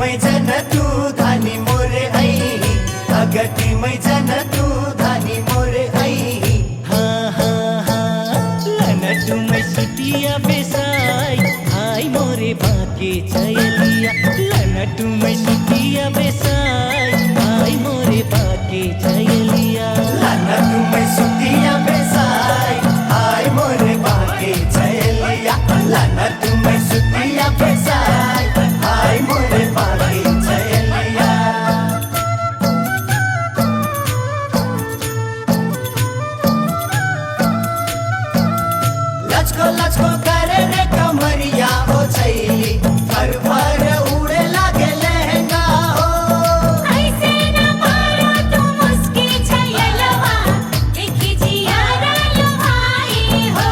मै जन तू धानी मोरे आई अगति मै जन तू धानी मोरे आई हाँ हाँ हाँ लनटू मै सुतिया बेसाई हाय मोरे बाके चयलिया लनटू मै सुतिया बेसाई हाय मोरे बाके चयलिया लनटू मै सुतिया बेसाई हाय मोरे बाके चयलिया लनटू मै सुतिया बेसाई हाय मोरे बाके चयलिया लचको लचको करे रे कमरिया ओ छैली फर फर उड़े लागे लहंगा हो ऐसे न मारो तू मुस्की छयलवा देखी जियारा लुभाई हो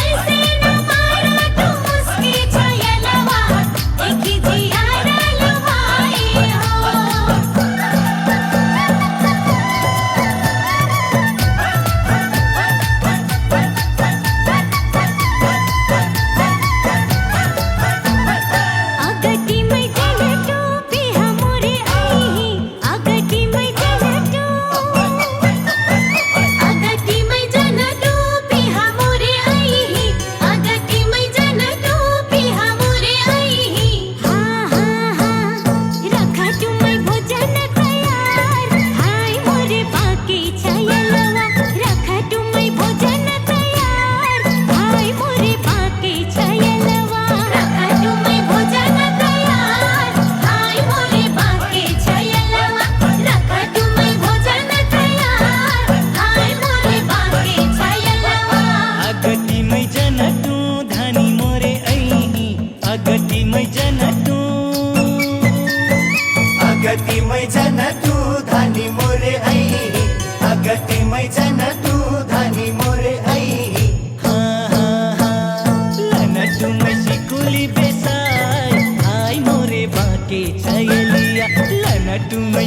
ऐसे न मारो तू मुस्की छयलवा देखी जियारा लुभाई हो अगति मै जन टोपी हमरे आई अगति मै जन अगति मै जन टोपी हमरे आई अगति मै जन टोपी हमरे आई हाँ हाँ हाँ रखा तू मै भोजन तैयार हाय मोरे बाके छयलवा रखा तू मै भोजन तैयार हाय मोरे बाके छयलवा रखा तू मै भोजन तैयार हाय मोरे बाके छयलवा रखा तू मै भोजन तैयार हाय मोरे बाके छयलवा अगति मै जन तू धानी मोरे आई अगति मै जन तू अगति मै जन तू धानी मोरे आई अगति मै जन तू धानी मोरे आई हाँ हाँ हाँ लनटू मै सिकुली बेसाई हाय मोरे बाके चयलिया लनटू मै